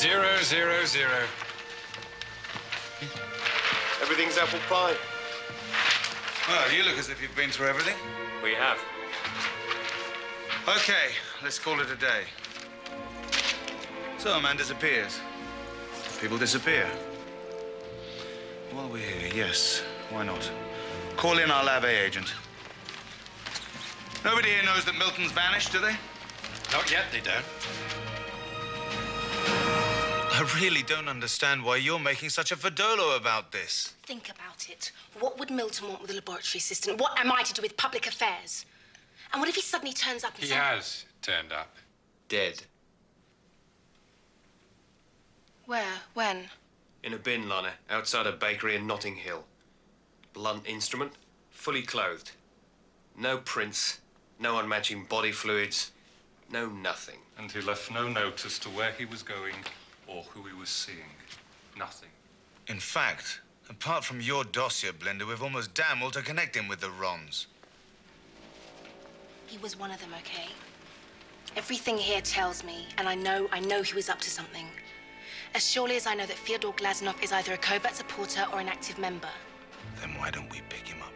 000. Everything's apple pie. Well, you look as if you've been through everything. We have. Okay, let's call it a day. So a man disappears. People disappear. While we're here, yes, why not? Call in our Lab A agent. Nobody here knows that Milton's vanished, do they? Not yet, they don't. I really don't understand why you're making such a fadolo about this. Think about it. What would Milton want with a laboratory assistant? What am I to do with public affairs? And what if he suddenly turns up and He has turned up. Dead. Where? When? In a bin liner, outside a bakery in Notting Hill. Blunt instrument, fully clothed. No prints, no unmatching body fluids, no nothing. And he left no note as to where he was going or who he was seeing. Nothing. In fact, apart from your dossier, Blender, we've almost damn well to connect him with the Rons. He was one of them, okay? Everything here tells me, and I know he was up to something. As surely as I know that Fyodor Glazunov is either a covert supporter or an active member. Then why don't we pick him up?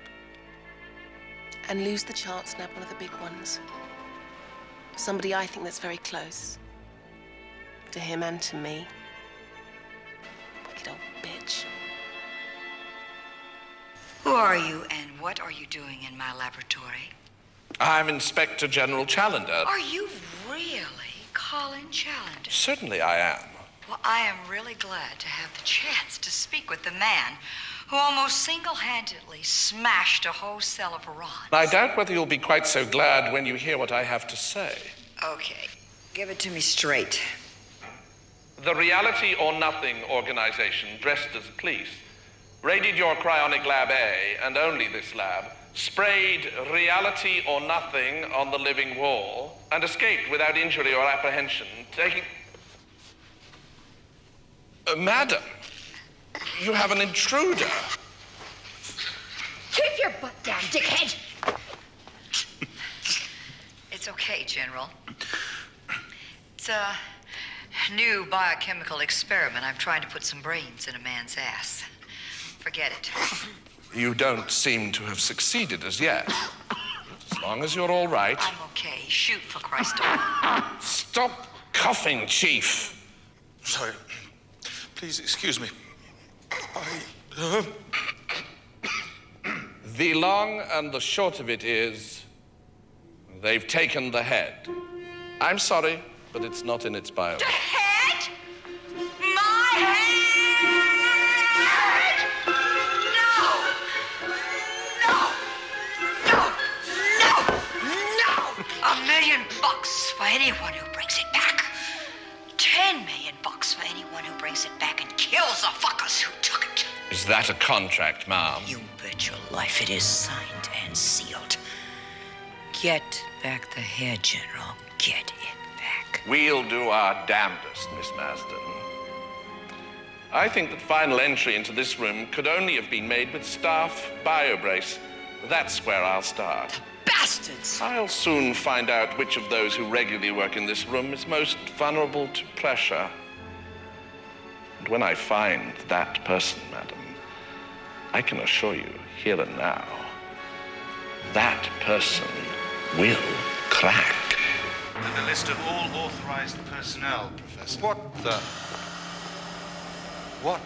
And lose the chance to nab one of the big ones. Somebody I think that's very close. To him and to me. Wicked old bitch. Who are you and what are you doing in my laboratory? I'm Inspector General Challenger. Are you really Colin Challenger? Certainly I am. Well, I am really glad to have the chance to speak with the man who almost single-handedly smashed a whole cell of Iran. I doubt whether you'll be quite so glad when you hear what I have to say. Okay, give it to me straight. The Reality or Nothing organization, dressed as police, raided your cryonic lab A, and only this lab, sprayed Reality or Nothing on the living wall, and escaped without injury or apprehension, taking... Madam, you have an intruder. Keep your butt down, dickhead! It's okay, General. It's a new biochemical experiment. I'm trying to put some brains in a man's ass. Forget it. You don't seem to have succeeded as yet. As long as you're all right. I'm okay. Shoot, for Christ's sake. Stop coughing, Chief. Sorry. Please excuse me. The long and the short of it is, they've taken the head. I'm sorry, but it's not in its bio. The head? My head? No! $1 million for anyone who brings it back. $10 million for anyone who brings it back and kills the fuckers who took it. Is that a contract, ma'am? You bet your life it is signed and sealed. Get back the head, General. Get it back. We'll do our damnedest, Miss Marsden. I think that final entry into this room could only have been made with staff biobrace. That's where I'll start. Bastards! I'll soon find out which of those who regularly work in this room is most vulnerable to pressure. And when I find that person, madam, I can assure you, here and now, that person will crack. And the list of all authorized personnel, Professor. What the? What?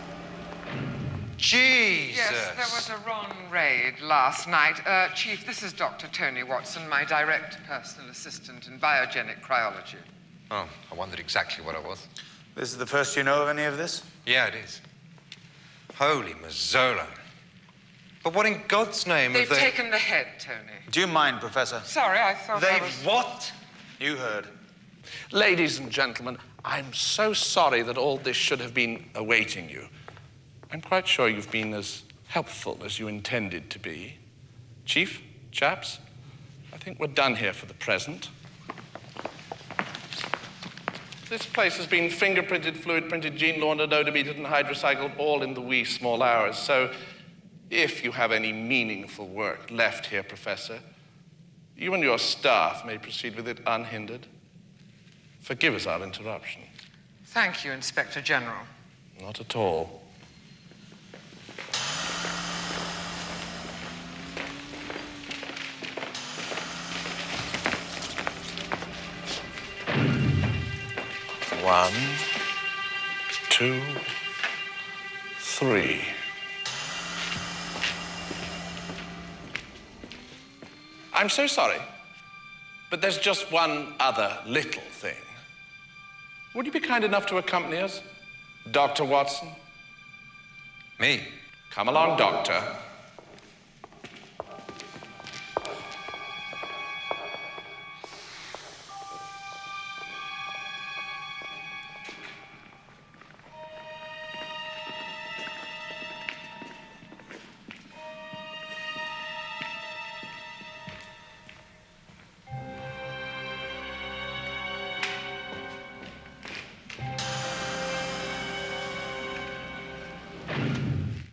Jesus! Yes, there was a Ron raid last night. Chief, this is Dr. Tony Watson, my direct personal assistant in biogenic cryology. Oh, I wondered exactly what it was. This is the first you know of any of this? Yeah, it is. Holy Mazzolo. But what in God's name They've have they... taken the head, Tony. Do you mind, Professor? Sorry, I thought I They've was... what? You heard. Ladies and gentlemen, I'm so sorry that all this should have been awaiting you. I'm quite sure you've been as helpful as you intended to be. Chief, chaps, I think we're done here for the present. This place has been fingerprinted, fluid-printed, gene-laundered, odometered, and hydrocycled all in the wee small hours. So if you have any meaningful work left here, Professor, you and your staff may proceed with it unhindered. Forgive us our interruption. Thank you, Inspector General. Not at all. One, two, three. I'm so sorry, but there's just one other little thing. Would you be kind enough to accompany us, Dr. Watson? Me? Come along, Doctor.